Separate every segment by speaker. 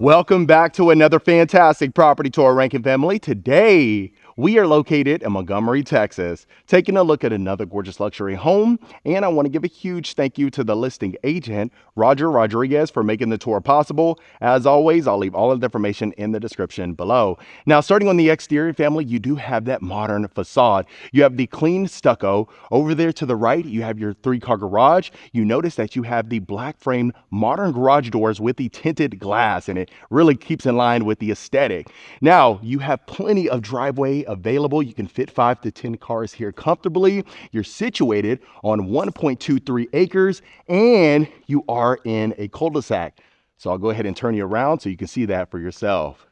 Speaker 1: Welcome back to another fantastic property tour, Rankin family. Today, we are located in Montgomery, Texas, taking a look at another gorgeous luxury home. And I want to give a huge thank you to the listing agent, Roger Rodriguez, for making the tour possible. As always, I'll leave all of the information in the description below. Now, starting on the exterior, family, you do have that modern facade. You have the clean stucco. Over there to the right, you have your three-car garage. You notice that you have the black frame modern garage doors with the tinted glass, and it really keeps in line with the aesthetic. Now, you have plenty of driveway available. You can fit 5 to 10 cars here comfortably. You're situated on 1.23 acres, and you are in a cul-de-sac. So I'll go ahead and turn you around so you can see that for yourself.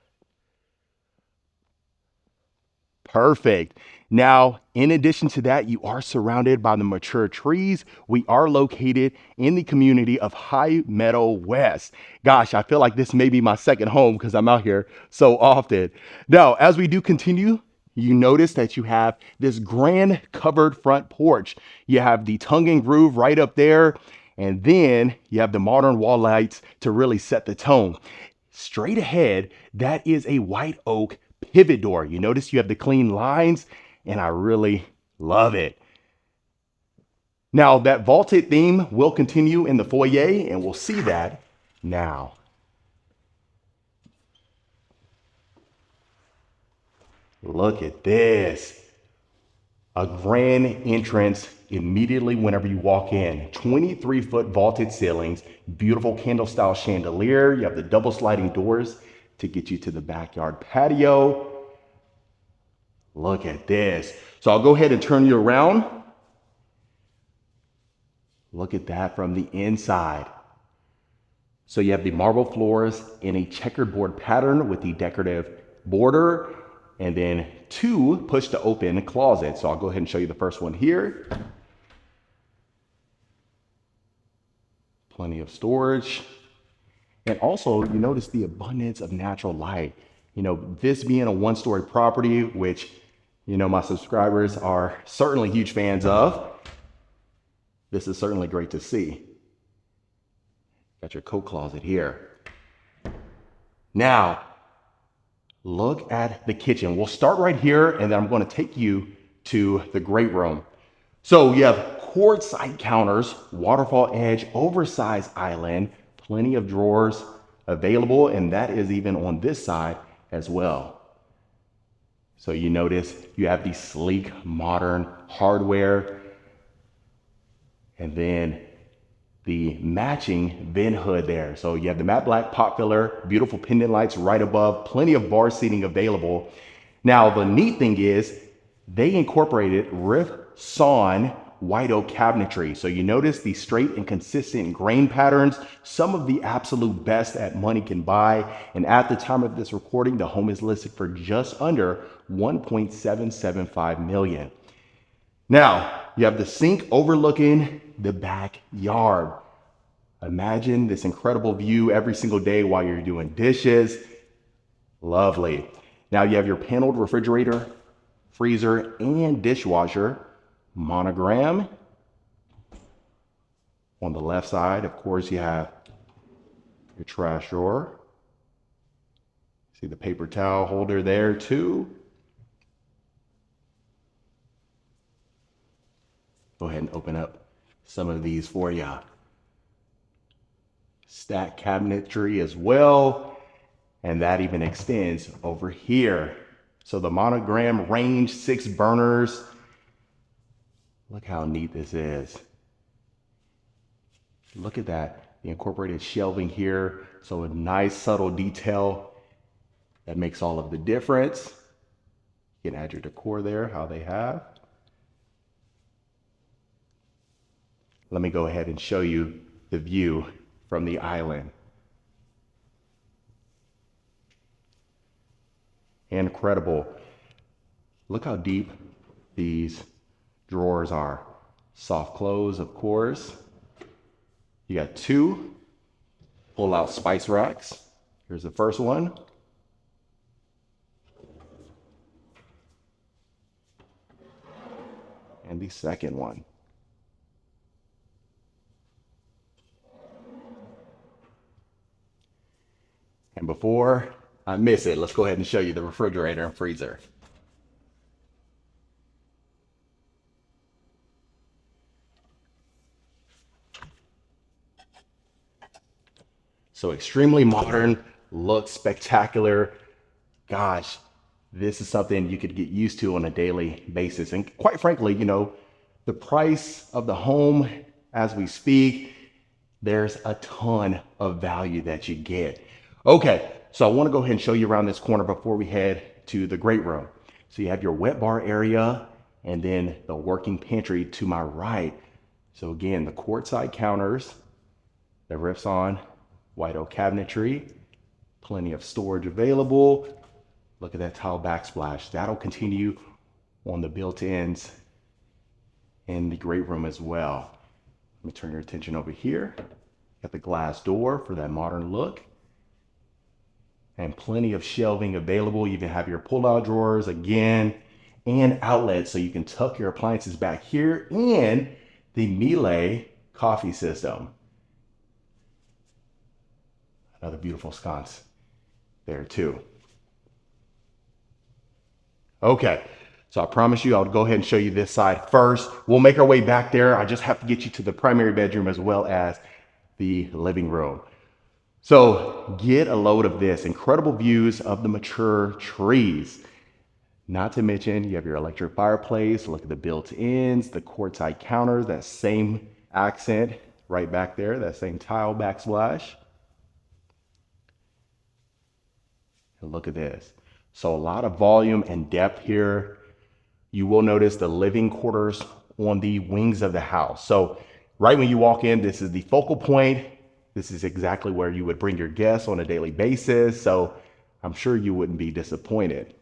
Speaker 1: Perfect. Now, in addition to that, you are surrounded by the mature trees. We are located in the community of High Meadow West. Gosh, I feel like this may be my second home because I'm out here so often. Now, as we do continue, you notice that you have this grand covered front porch. You have the tongue and groove right up there, and then you have the modern wall lights to really set the tone. Straight ahead, that is a white oak pivot door. You notice you have the clean lines, and I really love it. Now, that vaulted theme will continue in the foyer, and we'll see that now. Look at this. A grand entrance immediately whenever you walk in. 23-foot vaulted ceilings, beautiful candle style chandelier. You have the double sliding doors to get you to the backyard patio. Look at this. So I'll go ahead and turn you around. Look at that from the inside. So you have the marble floors in a checkerboard pattern with the decorative border, and then 2 push to open closets. So I'll go ahead and show you the first one here. Plenty of storage. And also, you notice the abundance of natural light. You know, this being a one-story property, which, you know, my subscribers are certainly huge fans of, this is certainly great to see. Got your coat closet here. Now, look at the kitchen. We'll start right here, and then I'm going to take you to the great room. So you have quartzite counters, waterfall edge, oversized island, plenty of drawers available, and that is even on this side as well. So you notice you have the sleek, modern hardware, and then the matching vent hood there. So you have the matte black pot filler, beautiful pendant lights right above, plenty of bar seating available. Now, the neat thing is they incorporated Riff Sawn white oak cabinetry. So you notice the straight and consistent grain patterns, some of the absolute best that money can buy. And at the time of this recording, the home is listed for just under 1.775 million. Now, you have the sink overlooking the backyard. Imagine this incredible view every single day while you're doing dishes. Lovely. Now you have your paneled refrigerator, freezer, and dishwasher. Monogram. On the left side, of course, you have your trash drawer. See the paper towel holder there too. Go ahead and open up some of these for you. Stack cabinetry as well, and that even extends over here. So the monogram range, 6 burners. Look how neat this is. Look at that, the incorporated shelving here. So a nice subtle detail that makes all of the difference. You can add your decor there, how they have. Let me go ahead and show you the view from the island. Incredible. Look how deep these drawers are. Soft close, of course. You got 2 pull-out spice racks. Here's the first one. And the second one. And before I miss it, let's go ahead and show you the refrigerator and freezer. So extremely modern, looks spectacular. Gosh, this is something you could get used to on a daily basis. And quite frankly, the price of the home as we speak, there's a ton of value that you get. Okay, so I want to go ahead and show you around this corner before we head to the great room. So you have your wet bar area and then the working pantry to my right. So again, the quartzite counters, the riffs on white oak cabinetry, plenty of storage available. Look at that tile backsplash. That'll continue on the built-ins in the great room as well. Let me turn your attention over here. Got the glass door for that modern look. And plenty of shelving available. You even have your pull-out drawers again and outlets so you can tuck your appliances back here, and the Miele coffee system. Another beautiful sconce there too. Okay, so I promise you I'll go ahead and show you this side first. We'll make our way back there. I just have to get you to the primary bedroom as well as the living room. So get a load of this. Incredible views of the mature trees. Not to mention you have your electric fireplace. Look at the built-ins, the quartzite counters, that same accent right back there, that same tile backsplash. And look at this. So a lot of volume and depth here. You will notice the living quarters on the wings of the house. So right when you walk in, this is the focal point. This is exactly where you would bring your guests on a daily basis. So I'm sure you wouldn't be disappointed.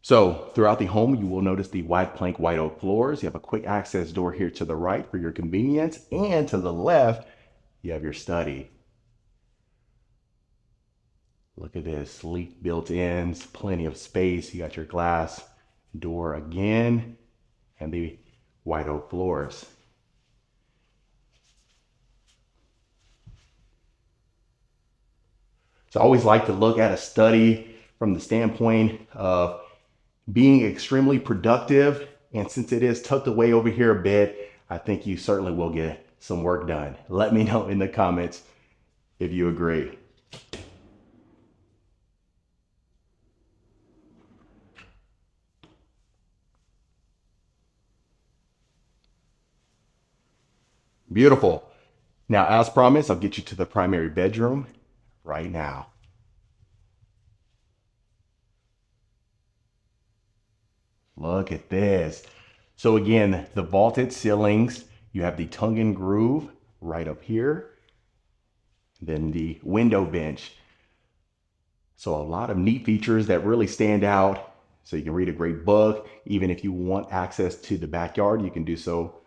Speaker 1: So throughout the home, you will notice the wide plank white oak floors. You have a quick access door here to the right for your convenience, and to the left, you have your study. Look at this, sleek built-ins, plenty of space. You got your glass door again, and the white oak floors. So I always like to look at a study from the standpoint of being extremely productive. And since it is tucked away over here a bit, I think you certainly will get some work done. Let me know in the comments if you agree. Beautiful. Now, as promised, I'll get you to the primary bedroom right now. Look at this. So again, the vaulted ceilings, you have the tongue and groove right up here, then the window bench. So a lot of neat features that really stand out. So you can read a great book. Even if you want access to the backyard, you can do so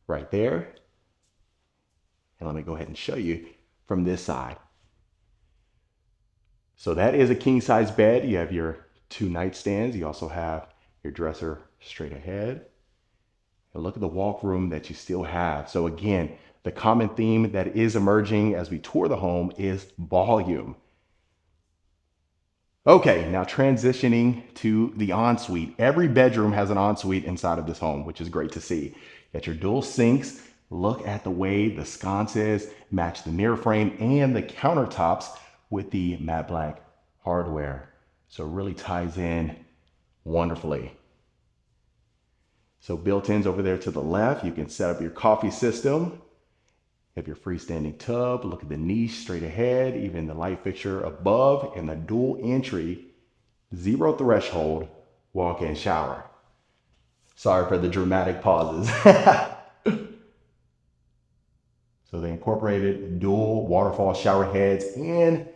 Speaker 1: right there. And let me go ahead and show you from this side. So that is a king size bed. You have your two nightstands. You also have your dresser straight ahead. And look at the walk room that you still have. So again, the common theme that is emerging as we tour the home is volume. Okay, now transitioning to the ensuite. Every bedroom has an ensuite inside of this home, which is great to see. You got your dual sinks. Look at the way the sconces match the mirror frame and the countertops with the matte black hardware. So it really ties in wonderfully. So built-ins over there to the left, you can set up your coffee system. You have your freestanding tub. Look at the niche straight ahead, even the light fixture above, and the dual entry, zero threshold walk-in shower. Sorry for the dramatic pauses. So they incorporated dual waterfall shower heads and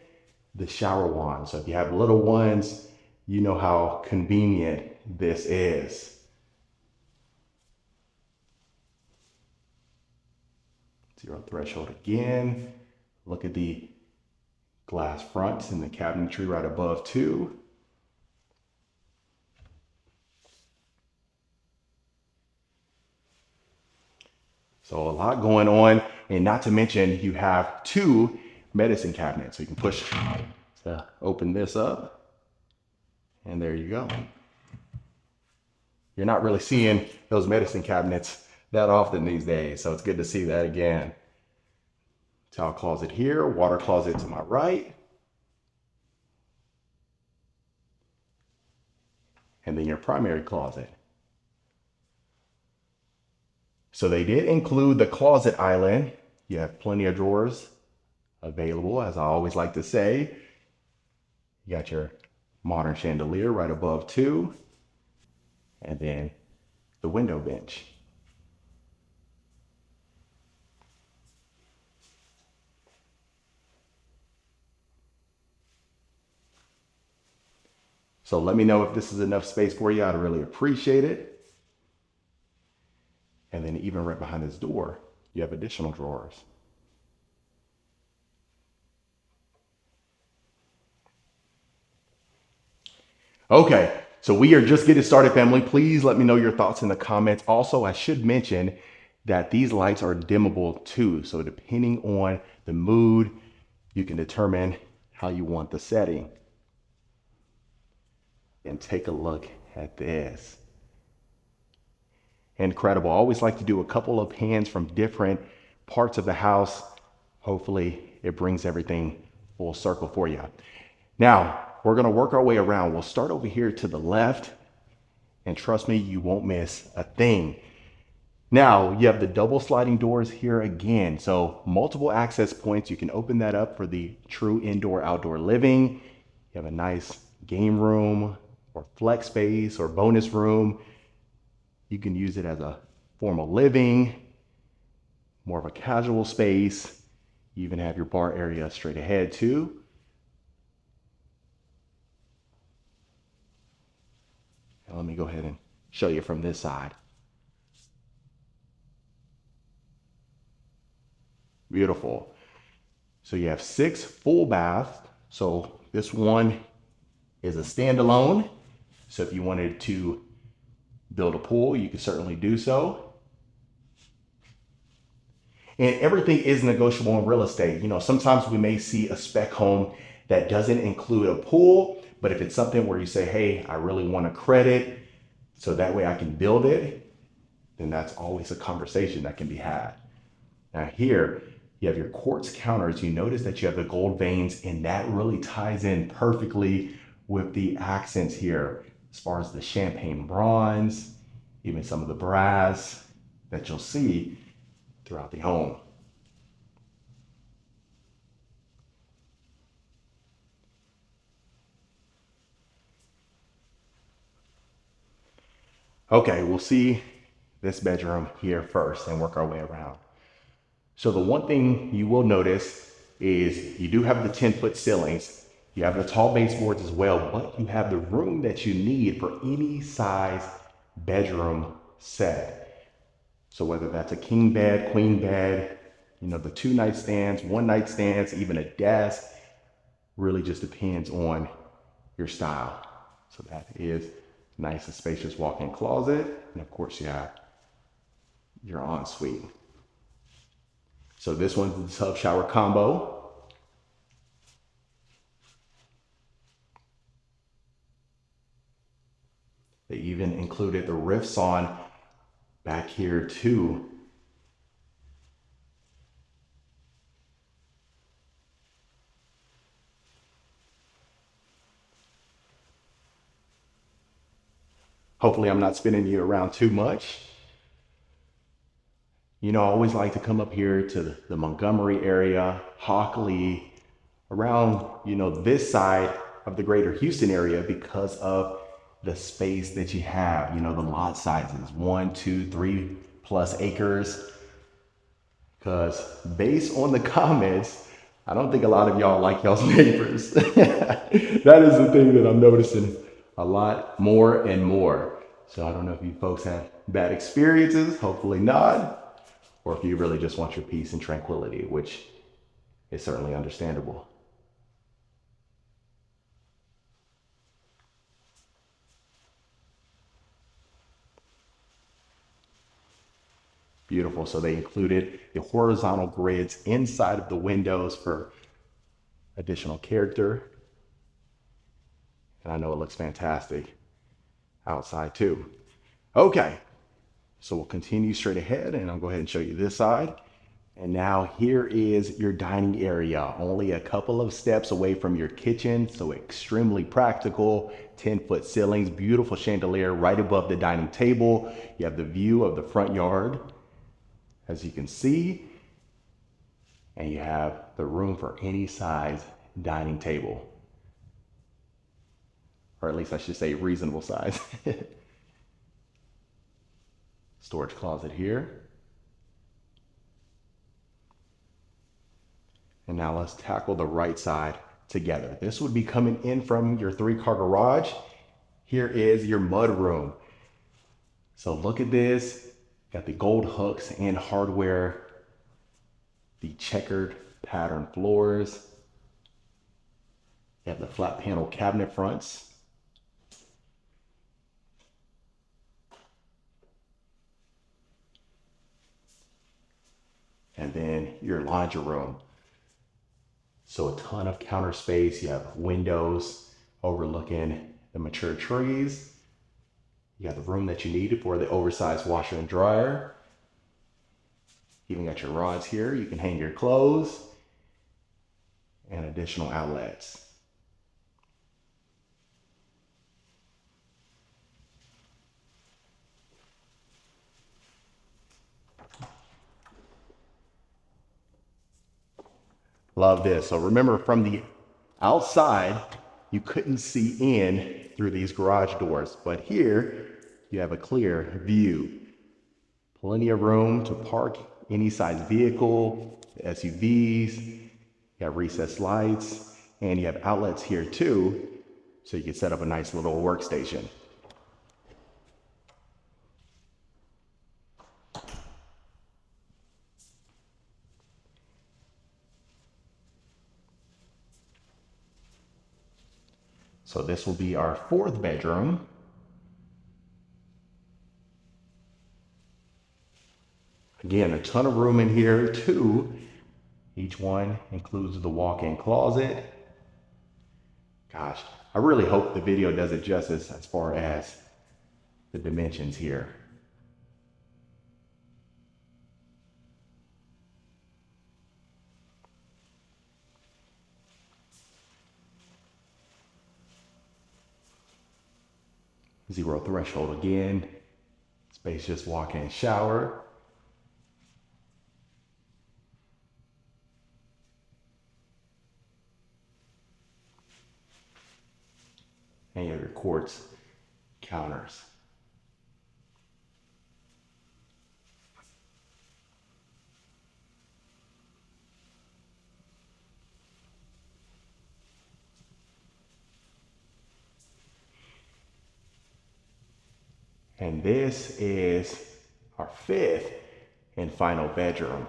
Speaker 1: the shower wand. So if you have little ones, you know how convenient this is. Zero threshold again. Look at the glass fronts and the cabinetry right above too. So a lot going on And not to mention, you have two medicine cabinets. So you can push to open this up, and there you go. You're not really seeing those medicine cabinets that often these days, so it's good to see that again. Towel closet here, water closet to my right. And then your primary closet. So they did include the closet island. You have plenty of drawers available, as I always like to say. You got your modern chandelier right above too. And then the window bench. So let me know if this is enough space for you. I'd really appreciate it. And then even right behind this door, you have additional drawers. Okay, so we are just getting started, family. Please let me know your thoughts in the comments. Also, I should mention that these lights are dimmable too. So depending on the mood, you can determine how you want the setting. And take a look at this. Incredible. I always like to do a couple of pans from different parts of the house. Hopefully it brings everything full circle for you. Now, we're going to work our way around. We'll start over here to the left, and trust me, you won't miss a thing. Now, you have the double sliding doors here again. So multiple access points. You can open that up for the true indoor-outdoor living. You have a nice game room or flex space or bonus room. You can use it as a formal living, more of a casual space. You even have your bar area straight ahead too. And let me go ahead and show you from this side. Beautiful. So you have 6 full baths. So this one is a standalone. So if you wanted to build a pool, you can certainly do so. And everything is negotiable in real estate. You know, sometimes we may see a spec home that doesn't include a pool, but if it's something where you say, hey, I really want a credit, so that way I can build it, then that's always a conversation that can be had. Now here, you have your quartz counters. You notice that you have the gold veins, and that really ties in perfectly with the accents here, as far as the champagne bronze, even some of the brass that you'll see throughout the home. Okay, we'll see this bedroom here first and work our way around. So the one thing you will notice is you do have the 10-foot ceilings. You have the tall baseboards as well, but you have the room that you need for any size bedroom set. So whether that's a king bed, queen bed, you know, the 2 nightstands, 1 nightstands, even a desk, really just depends on your style. So that is nice and spacious walk-in closet. And of course you have your ensuite. So this one's the tub shower combo. They even included the rift sawn back here too. Hopefully I'm not spinning you around too much. You know, I always like to come up here to the Montgomery area, Hawkley, around, you know, this side of the greater Houston area because of the space that you have, you know, the lot sizes, 1, 2, 3 plus acres. Because based on the comments, I don't think a lot of y'all like y'all's neighbors. That is the thing that I'm noticing a lot more and more. So I don't know if you folks have bad experiences, hopefully not, or if you really just want your peace and tranquility, which is certainly understandable. Beautiful. So they included the horizontal grids inside of the windows for additional character. And I know it looks fantastic outside too. Okay, so we'll continue straight ahead and I'll go ahead and show you this side. And now here is your dining area, only a couple of steps away from your kitchen, so extremely practical. 10-foot ceilings, beautiful chandelier right above the dining table. You have the view of the front yard, as you can see, and you have the room for any size dining table, or at least I should say reasonable size. Storage closet here. And now let's tackle the right side together. This would be coming in from your 3-car garage. Here is your mud room. So look at this. Got the gold hooks and hardware, the checkered pattern floors. You have the flat panel cabinet fronts. And then your laundry room. So a ton of counter space. You have windows overlooking the mature trees. You got the room that you needed for the oversized washer and dryer. Even got your rods here. You can hang your clothes and additional outlets. Love this. So remember, from the outside, you couldn't see in through these garage doors, but here you have a clear view. Plenty of room to park any size vehicle, SUVs. You have recessed lights, and you have outlets here too, so you can set up a nice little workstation. So this will be our 4th bedroom. Again, a ton of room in here too. Each one includes the walk-in closet. Gosh, I really hope the video does it justice as far as the dimensions here. Zero threshold again. Spacious walk-in shower. And you have your quartz counters. And this is our 5th and final bedroom.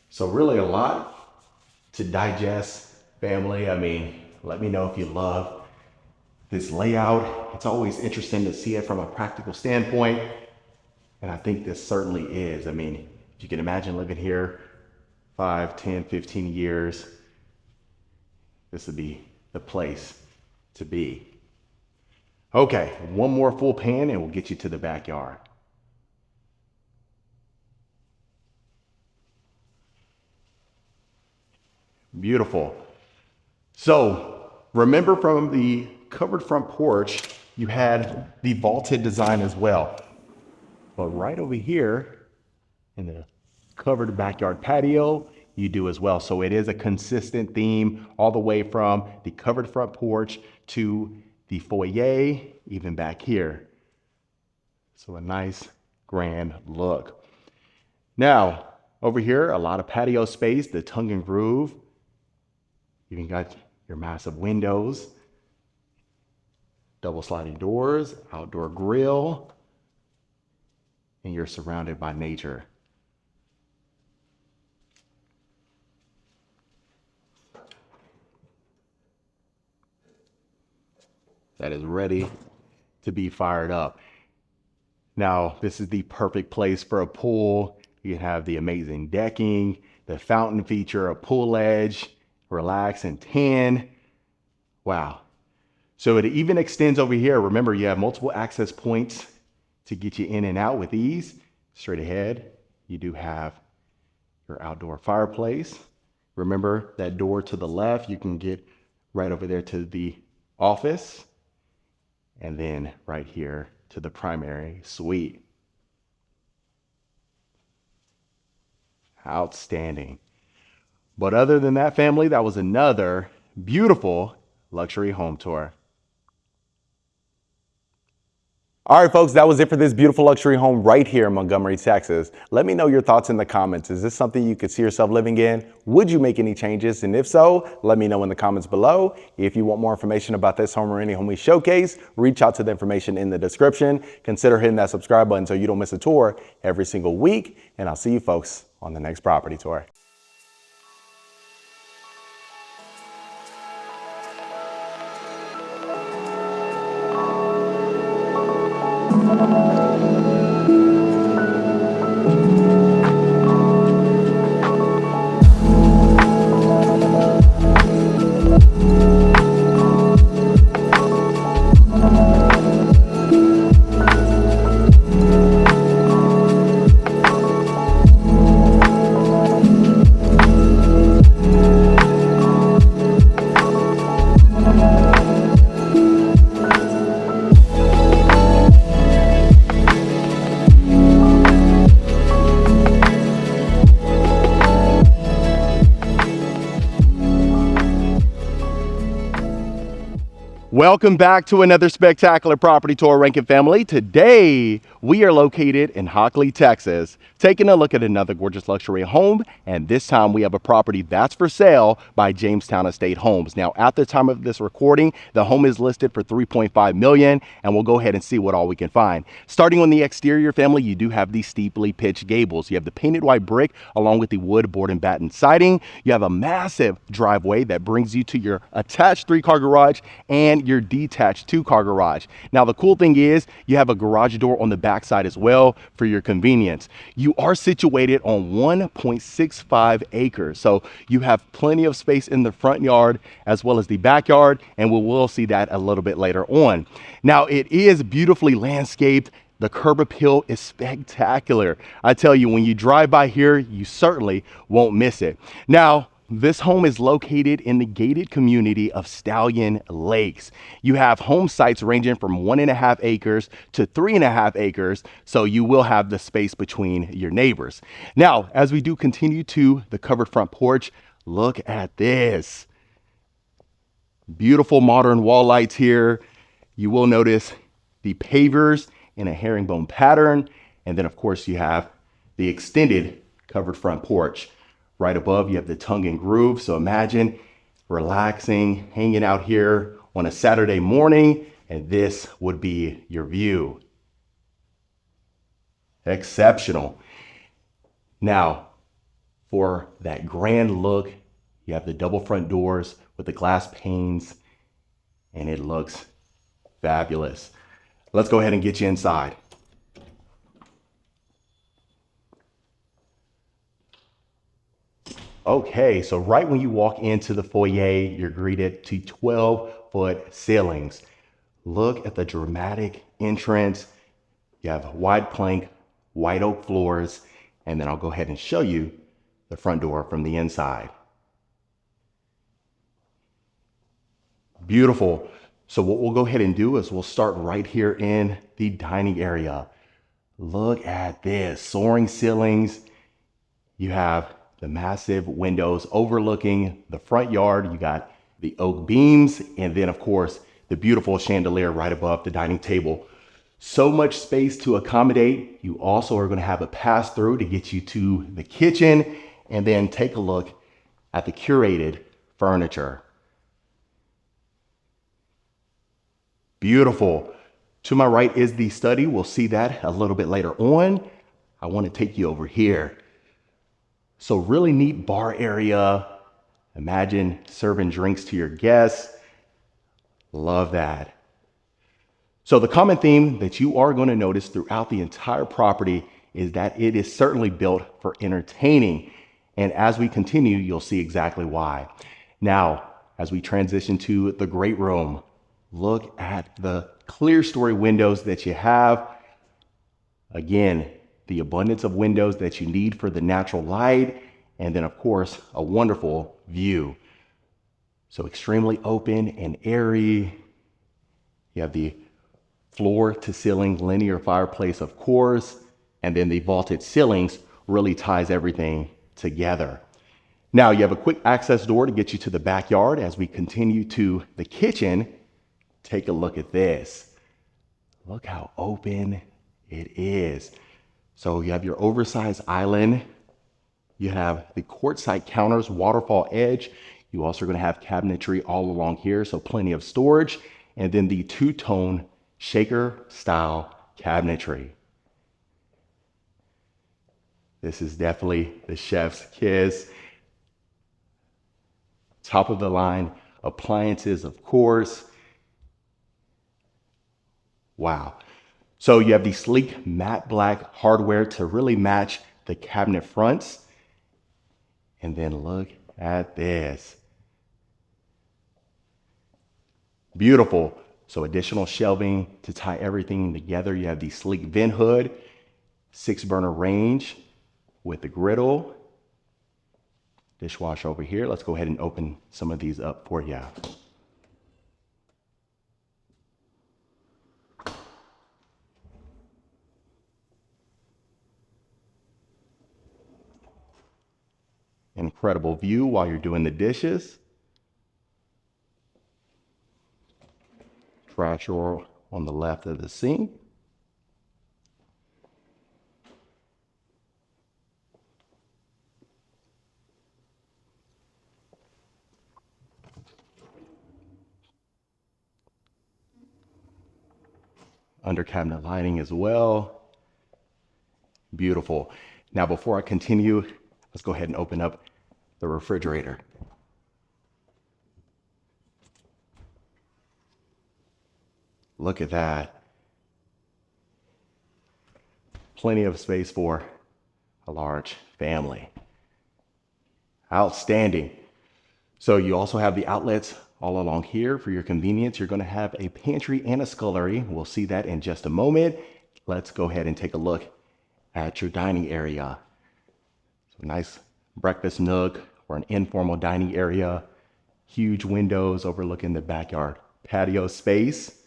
Speaker 1: So really a lot to digest, family. I mean, let me know if you love this layout. It's always interesting to see it from a practical standpoint. And I think this certainly is. I mean, if you can imagine living here 5, 10, 15 years, this would be the place to be. Okay, one more full pan and we'll get you to the backyard. Beautiful. So remember, from the covered front porch, you had the vaulted design as well. But right over here in the covered backyard patio, you do as well. So it is a consistent theme all the way from the covered front porch to the foyer, even back here. So a nice grand look. Now, over here, a lot of patio space, the tongue and groove. You even got your massive windows. Double sliding doors, outdoor grill, and you're surrounded by nature. That is ready to be fired up. Now, this is the perfect place for a pool. You can have the amazing decking, the fountain feature, a pool edge, relax and tan. Wow. So it even extends over here. Remember, you have multiple access points to get you in and out with ease. Straight ahead, you do have your outdoor fireplace. Remember that door to the left, you can get right over there to the office, and then right here to the primary suite. Outstanding. But other than that, family, that was another beautiful luxury home tour. All right, folks, that was it for this beautiful luxury home right here in Montgomery, Texas. Let me know your thoughts in the comments. Is this something you could see yourself living in? Would you make any changes? And if so, let me know in the comments below. If you want more information about this home or any home we showcase, reach out to the information in the description. Consider hitting that subscribe button so you don't miss a tour every single week. And I'll see you folks on the next property tour. Welcome back to another spectacular property tour, Rankin family. Today, we are located in Hawkley, Texas, taking a look at another gorgeous luxury home. And this time we have a property that's for sale by Jamestown Estate Homes. Now, at the time of this recording, the home is listed for $3.5 million, and we'll go ahead and see what all we can find. Starting on the exterior, family, you do have these steeply pitched gables. You have the painted white brick along with the wood board and batten siding. You have a massive driveway that brings you to your attached 3-car garage and your detached 2-car garage. Now, the cool thing is you have a garage door on the back side as well for your convenience. You are situated on 1.65 acres, so you have plenty of space in the front yard as well as the backyard, and we will see that a little bit later on. Now, it is beautifully landscaped. The curb appeal is spectacular. I tell you, when you drive by here, you certainly won't miss it. Now, this home is located in the gated community of Stallion Lakes. You have home sites ranging from 1.5 acres to 3.5 acres, so you will have the space between your neighbors. Now, as we do continue to the covered front porch, look at this. Beautiful modern wall lights here. You will notice the pavers in a herringbone pattern, and then of course you have the extended covered front porch. Right above, you have the tongue and groove. So imagine relaxing, hanging out here on a Saturday morning, and this would be your view. Exceptional. Now, for that grand look, you have the double front doors with the glass panes, and it looks fabulous. Let's go ahead and get you inside. Okay, so right when you walk into the foyer, you're greeted to 12-foot ceilings. Look at the dramatic entrance. You have wide plank, white oak floors, and then I'll go ahead and show you the front door from the inside. Beautiful. So what we'll go ahead and do is we'll start right here in the dining area. Look at this, soaring ceilings. You have the massive windows overlooking the front yard. You got the oak beams, and then of course, the beautiful chandelier right above the dining table. So much space to accommodate. You also are gonna have a pass through to get you to the kitchen, and then take a look at the curated furniture. Beautiful. To my right is the study. We'll see that a little bit later on. I want to take you over here. So really neat bar area. Imagine serving drinks to your guests. Love that. So the common theme that you are going to notice throughout the entire property is that it is certainly built for entertaining. And as we continue, you'll see exactly why. Now, as we transition to the great room, look at the clear story windows that you have. Again, the abundance of windows that you need for the natural light. And then of course, a wonderful view. So extremely open and airy. You have the floor to ceiling linear fireplace, of course, and then the vaulted ceilings really ties everything together. Now you have a quick access door to get you to the backyard. As we continue to the kitchen, take a look at this. Look how open it is. So you have your oversized island. You have the quartzite counters, waterfall edge. You also are going to have cabinetry all along here, so plenty of storage. And then the two-tone shaker style cabinetry. This is definitely the chef's kiss. Top of the line appliances, of course. Wow. So you have the sleek matte black hardware to really match the cabinet fronts. And then look at this. Beautiful. So additional shelving to tie everything together. You have the sleek vent hood, 6-burner range with the griddle. Dishwasher over here. Let's go ahead and open some of these up for you. Incredible view while you're doing the dishes. Trash drawer on the left of the sink. Under cabinet lighting as well. Beautiful. Now before I continue, let's go ahead and open up the refrigerator. Look at that. Plenty of space for a large family. Outstanding. So you also have the outlets all along here for your convenience. You're going to have a pantry and a scullery. We'll see that in just a moment. Let's go ahead and take a look at your dining area. So nice breakfast nook or an informal dining area. Huge windows overlooking the backyard patio space.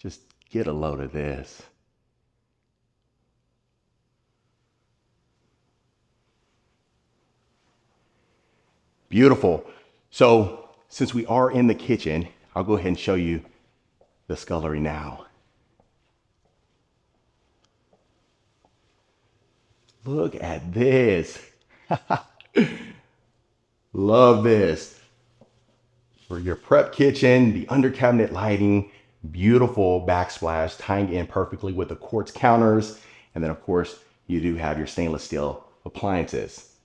Speaker 1: Just get a load of this. Beautiful. So since we are in the kitchen, I'll go ahead and show you the scullery now. Look at this. Love this. For your prep kitchen, the under cabinet lighting, beautiful backsplash, tying in perfectly with the quartz counters. And then of course, you do have your stainless steel appliances.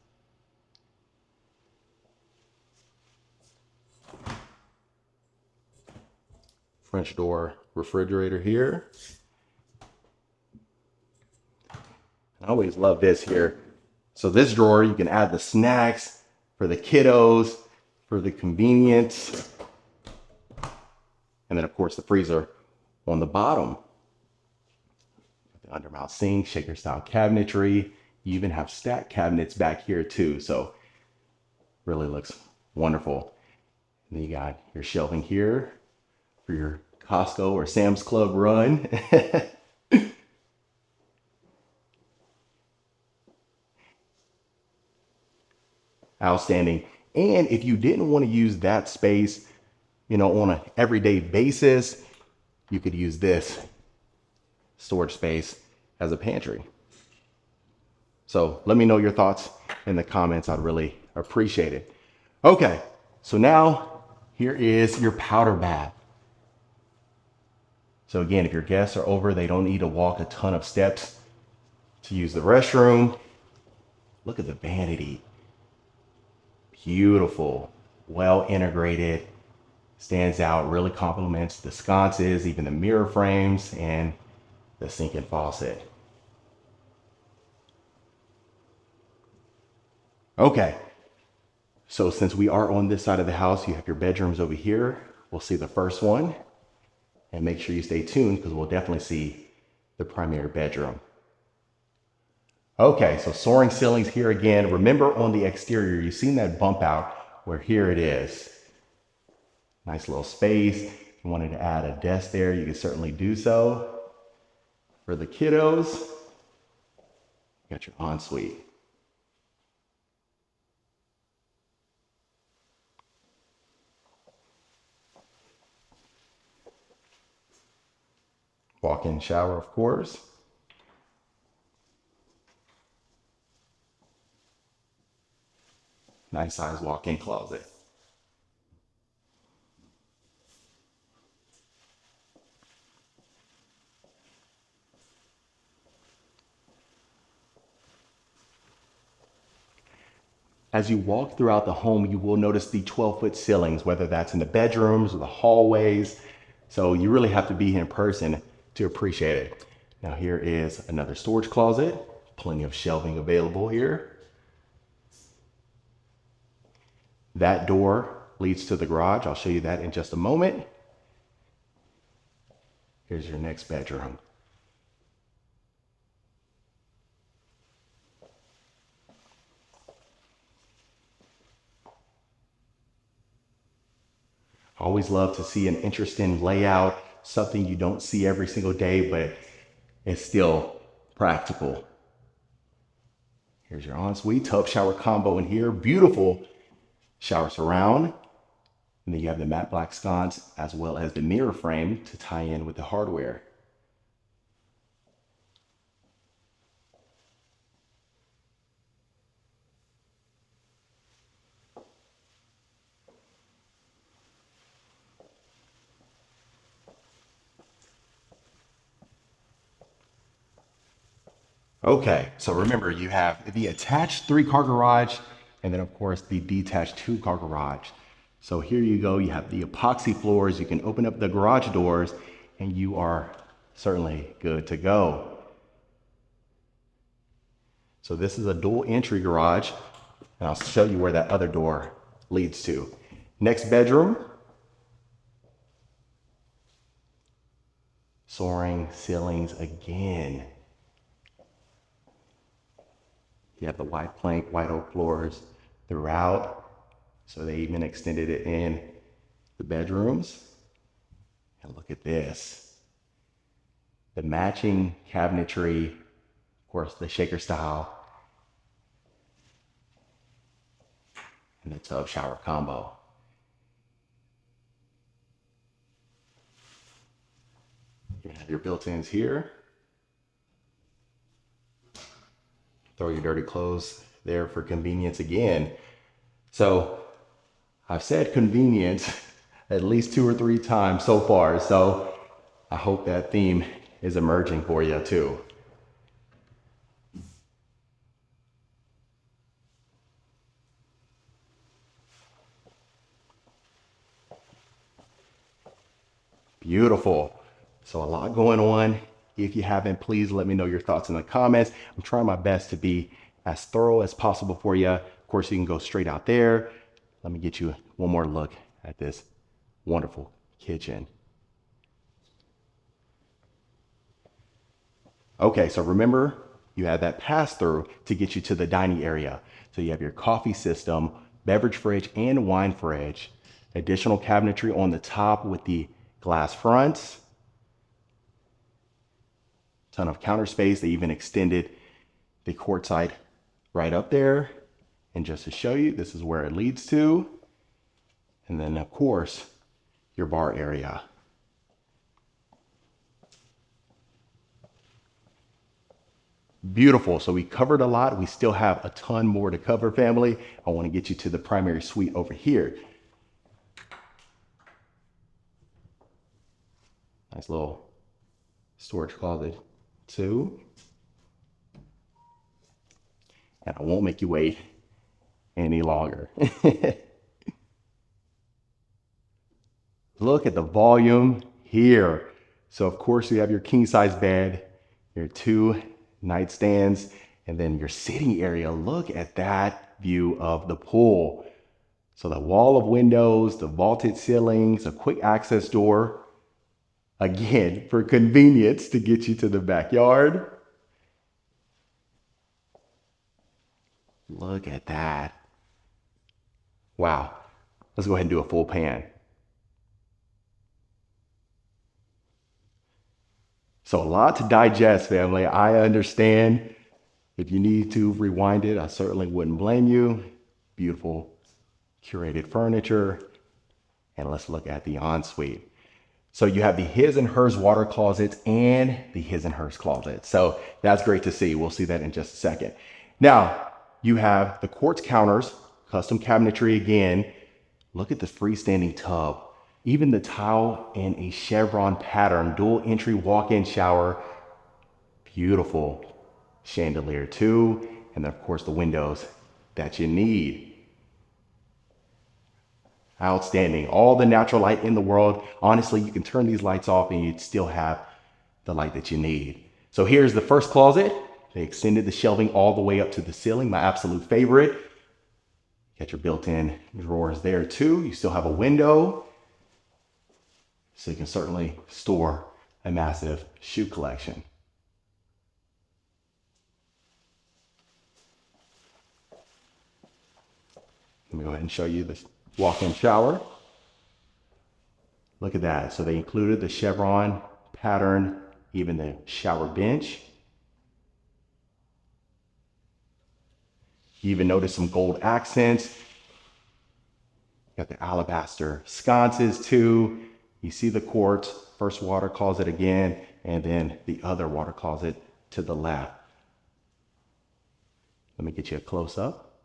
Speaker 1: French door refrigerator here. I always love this here. So this drawer, you can add the snacks for the kiddos, for the convenience. And then of course the freezer on the bottom. The undermount sink, shaker style cabinetry. You even have stack cabinets back here too. So really looks wonderful. And then you got your shelving here for your Costco or Sam's Club run. Outstanding. And if you didn't want to use that space, you know, on an everyday basis, you could use this storage space as a pantry. So let me know your thoughts in the comments. I'd really appreciate it. Okay, so now here is your powder bath. So again, if your guests are over, they don't need to walk a ton of steps to use the restroom. Look at the vanity. Beautiful, well integrated, stands out, really complements the sconces, even the mirror frames, and the sink and faucet. Okay, so since we are on this side of the house, you have your bedrooms over here. We'll see the first one, and make sure you stay tuned because we'll definitely see the primary bedroom. Okay, so soaring ceilings here again. Remember on the exterior, you've seen that bump out where here it is. Nice little space. If you wanted to add a desk there, you can certainly do so. For the kiddos, you got your ensuite. Walk-in shower, of course. Nice size walk-in closet. As you walk throughout the home, you will notice the 12-foot ceilings, whether that's in the bedrooms or the hallways. So you really have to be in person to appreciate it. Now here is another storage closet. Plenty of shelving available here. That door leads to the garage. I'll show you that in just a moment. Here's your next bedroom. Always love to see an interesting layout, something you don't see every single day, but it's still practical. Here's your ensuite, tub shower combo in here. Beautiful shower surround. And then you have the matte black sconce as well as the mirror frame to tie in with the hardware. Okay, so remember you have the attached 3-car garage and then of course the detached 2-car garage. So here you go, you have the epoxy floors, you can open up the garage doors and you are certainly good to go. So this is a dual entry garage and I'll show you where that other door leads to. Next bedroom. Soaring ceilings again. You have the white plank, white oak floors throughout. So they even extended it in the bedrooms. And look at this. The matching cabinetry, of course, the shaker style, and the tub shower combo. You have your built-ins here. Throw your dirty clothes there for convenience again. So I've said convenience at least 2 or 3 times so far. So I hope that theme is emerging for you too. Beautiful. So a lot going on. If you haven't, please let me know your thoughts in the comments. I'm trying my best to be as thorough as possible for you. Of course, you can go straight out there. Let me get you one more look at this wonderful kitchen. Okay, so remember, you have that pass through to get you to the dining area. So you have your coffee system, beverage fridge, and wine fridge. Additional cabinetry on the top with the glass fronts. Ton of counter space. They even extended the quartzite right up there. And just to show you, this is where it leads to. And then of course, your bar area. Beautiful. So we covered a lot. We still have a ton more to cover, family. I want to get you to the primary suite over here. Nice little storage closet 2. And I won't make you wait any longer. Look at the volume here. So of course you have your king size bed, your 2 nightstands, and then your sitting area. Look at that view of the pool. So the wall of windows, the vaulted ceilings, a quick access door, again, for convenience to get you to the backyard. Look at that. Wow. Let's go ahead and do a full pan. So a lot to digest, family. I understand. If you need to rewind it, I certainly wouldn't blame you. Beautiful curated furniture. And let's look at the ensuite. So you have the his and hers water closets and the his and hers closet. So that's great to see. We'll see that in just a second. Now, you have the quartz counters, custom cabinetry again. Look at the freestanding tub. Even the tile in a chevron pattern, dual entry walk-in shower. Beautiful chandelier too. And then of course the windows that you need. Outstanding. All the natural light in the world. Honestly, you can turn these lights off and you'd still have the light that you need. So here's the first closet. They extended the shelving all the way up to the ceiling, my absolute favorite. Got your built-in drawers there too. You still have a window, so you can certainly store a massive shoe collection. Let me go ahead and show you this walk-in shower. Look at that. So they included the chevron pattern, even the shower bench. You even notice some gold accents. Got the alabaster sconces too. You see the quartz, first water closet again, and then the other water closet to the left. Let me get you a close up.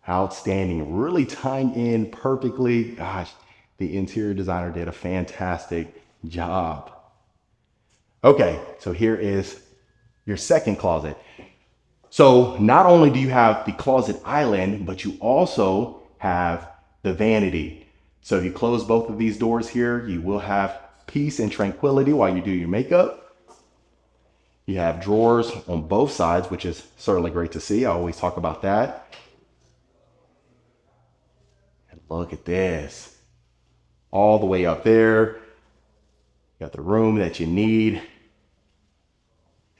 Speaker 1: Outstanding, really tying in perfectly. Gosh, the interior designer did a fantastic job. Okay, so here is your second closet. So not only do you have the closet island, but you also have the vanity. So if you close both of these doors here, you will have peace and tranquility while you do your makeup. You have drawers on both sides, which is certainly great to see. I always talk about that. And look at this. All the way up there. You got the room that you need.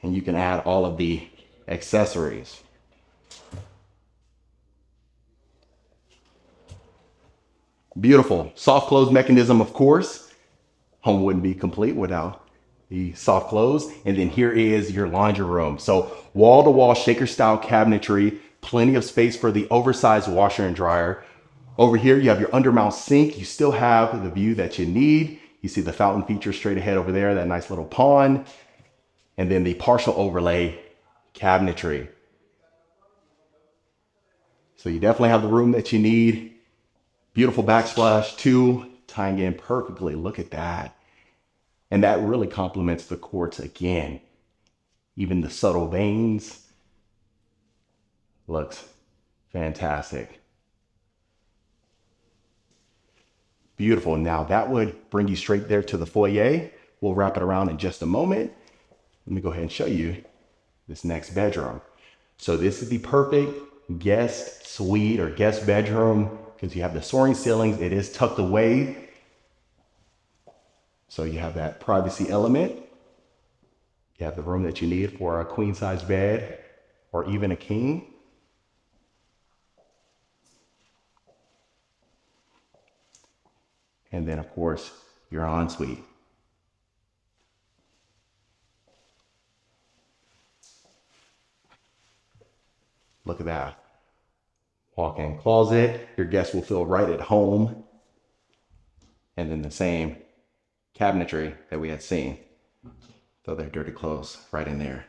Speaker 1: And you can add all of the accessories. Beautiful. Soft close mechanism, of course. Home wouldn't be complete without the soft close. And then here is your laundry room. So wall-to-wall shaker style cabinetry, plenty of space for the oversized washer and dryer. Over here, you have your undermount sink. You still have the view that you need. You see the fountain feature straight ahead over there, that nice little pond. And then the partial overlay cabinetry. So you definitely have the room that you need. Beautiful backsplash too, tying in perfectly. Look at that. And that really complements the quartz again. Even the subtle veins. Looks fantastic. Beautiful. Now that would bring you straight there to the foyer. We'll wrap it around in just a moment. Let me go ahead and show you this next bedroom. So this is the perfect guest suite or guest bedroom because you have the soaring ceilings. It is tucked away. So you have that privacy element. You have the room that you need for a queen size bed or even a king. And then of course, your ensuite. Look at that. Walk-in closet. Your guests will feel right at home. And then the same cabinetry that we had seen. Throw their dirty clothes right in there.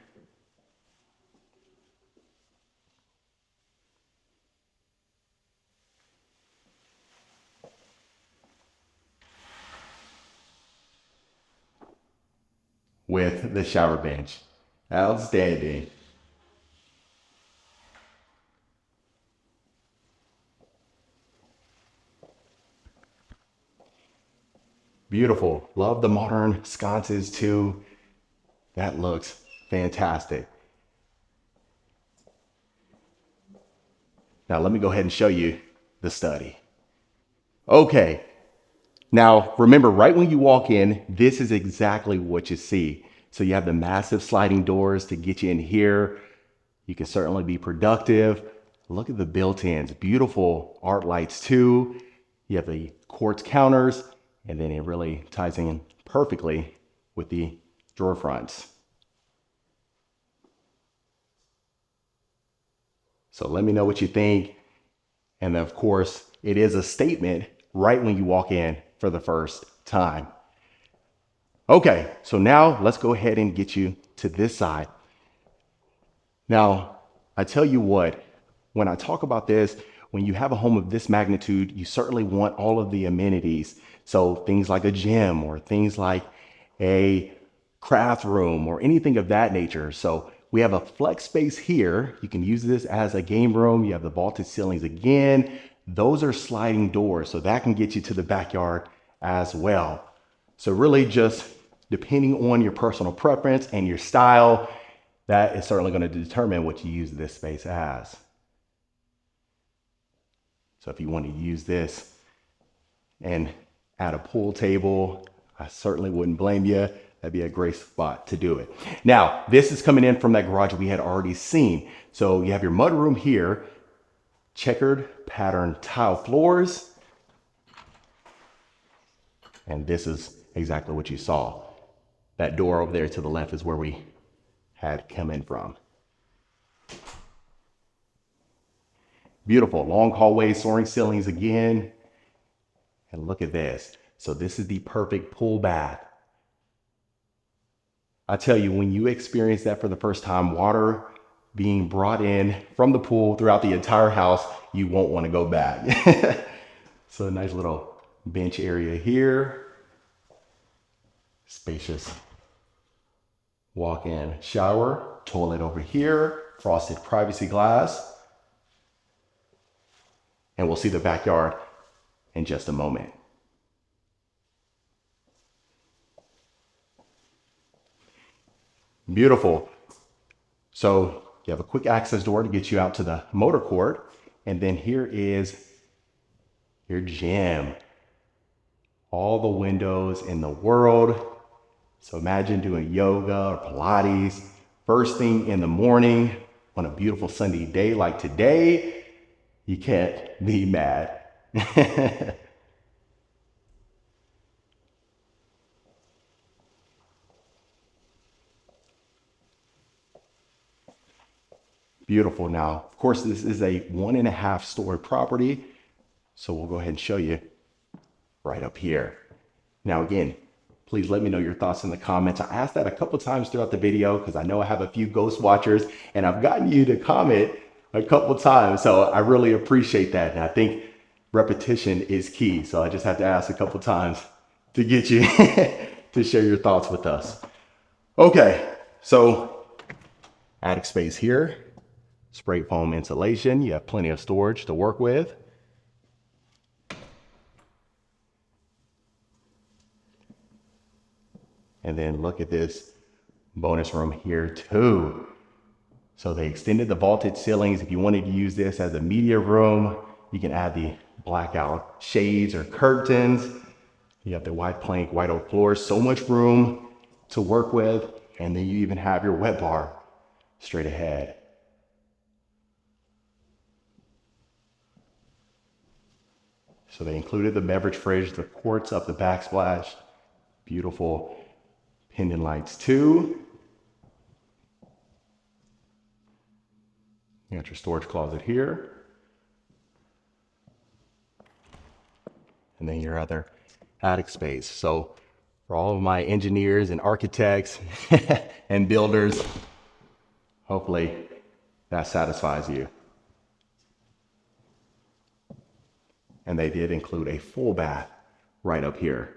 Speaker 1: with the shower bench. Outstanding. Beautiful. Love the modern sconces too. That looks fantastic. Now let me go ahead and show you the study. Okay. Now remember, right when you walk in, this is exactly what you see. So you have the massive sliding doors to get you in here. You can certainly be productive. Look at the built-ins, beautiful art lights too. You have the quartz counters, and then it really ties in perfectly with the drawer fronts. So let me know what you think. And then of course, it is a statement right when you walk in for the first time. Okay, so now let's go ahead and get you to this side. Now, I tell you what, when I talk about this, when you have a home of this magnitude, you certainly want all of the amenities. So things like a gym or things like a craft room or anything of that nature. So we have a flex space here. You can use this as a game room. You have the vaulted ceilings again. Those are sliding doors, so that can get you to the backyard as well. So really just depending on your personal preference and your style, that is certainly going to determine what you use this space as. So if you want to use this and add a pool table, I certainly wouldn't blame you. That'd be a great spot to do it. Now, this is coming in from that garage we had already seen. So you have your mudroom here, checkered pattern tile floors. And this is exactly what you saw. That door over there to the left is where we had come in from. Beautiful, long hallways, soaring ceilings again. And look at this. So this is the perfect pool bath. I tell you, when you experience that for the first time, water being brought in from the pool throughout the entire house, you won't want to go back. So a nice little bench area here. Spacious walk-in shower, toilet over here, frosted privacy glass. And we'll see the backyard in just a moment. Beautiful. So you have a quick access door to get you out to the motor court. And then here is your gym. All the windows in the world. So imagine doing yoga or Pilates first thing in the morning on a beautiful sunny day like today. You can't be mad. Beautiful. Now, of course, this is a 1.5 story property. So we'll go ahead and show you right up here. Now, again, please let me know your thoughts in the comments. I asked that a couple times throughout the video because I know I have a few ghost watchers and I've gotten you to comment a couple times. So I really appreciate that. And I think repetition is key. So I just have to ask a couple times to get you to share your thoughts with us. Okay, so attic space here, spray foam insulation. You have plenty of storage to work with. And then look at this bonus room here too. So they extended the vaulted ceilings. If you wanted to use this as a media room, you can add the blackout shades or curtains. You have the white plank, white oak floors, so much room to work with. And then you even have your wet bar straight ahead. So they included the beverage fridge, the quartz up the backsplash, beautiful pendant lights too. You got your storage closet here. And then your other attic space. So for all of my engineers and architects and builders, hopefully that satisfies you. And they did include a full bath right up here.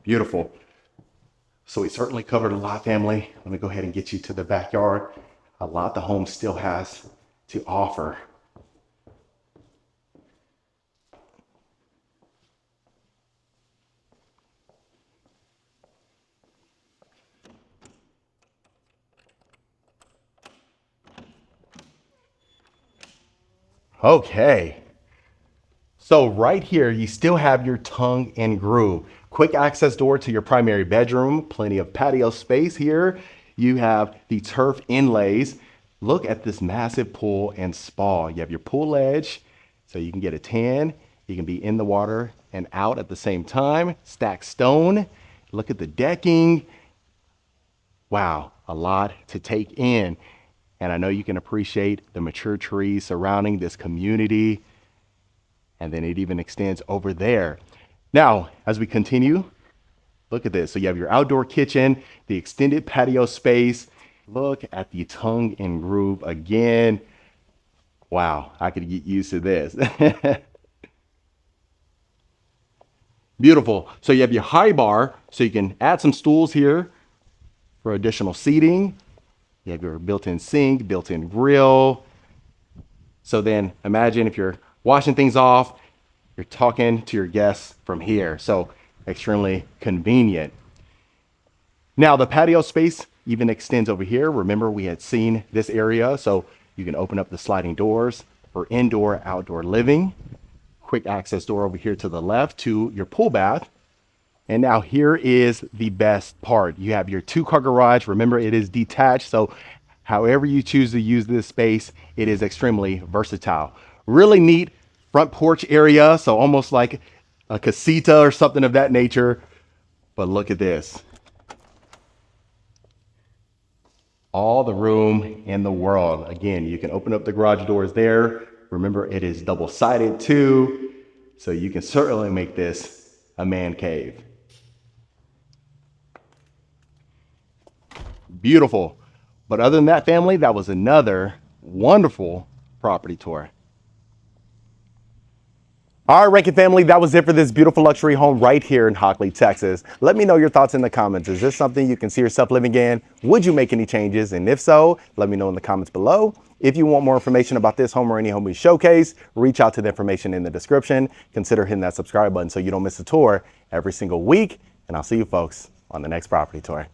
Speaker 1: Beautiful. So we certainly covered a lot, family. Let me go ahead and get you to the backyard. A lot the home still has to offer. Okay. So right here, you still have your tongue and groove. Quick access door to your primary bedroom, plenty of patio space here. You have the turf inlays. Look at this massive pool and spa. You have your pool edge, so you can get a tan. You can be in the water and out at the same time. Stacked stone. Look at the decking. Wow, a lot to take in. And I know you can appreciate the mature trees surrounding this community. And then it even extends over there. Now, as we continue, look at this. So you have your outdoor kitchen, the extended patio space. Look at the tongue and groove again. Wow, I could get used to this. Beautiful. So you have your high bar, so you can add some stools here for additional seating. You have your built-in sink, built-in grill. So then imagine if you're washing things off, you're talking to your guests from here. So extremely convenient. Now the patio space even extends over here. Remember, we had seen this area, so you can open up the sliding doors for indoor, outdoor living. Quick access door over here to the left to your pool bath. And now here is the best part. You have your 2-car garage. Remember, it is detached, so however you choose to use this space, it is extremely versatile. Really neat front porch area, so almost like a casita or something of that nature. But look at this. All the room in the world. Again, you can open up the garage doors there. Remember, it is double-sided too, so you can certainly make this a man cave. Beautiful. But other than that, family, that was another wonderful property tour. All right, Rankin family, that was it for this beautiful luxury home right here in Hawkley, Texas. Let me know your thoughts in the comments. Is this something you can see yourself living in? Would you make any changes? And if so, let me know in the comments below. If you want more information about this home or any home we showcase, reach out to the information in the description. Consider hitting that subscribe button so you don't miss a tour every single week. And I'll see you folks on the next property tour.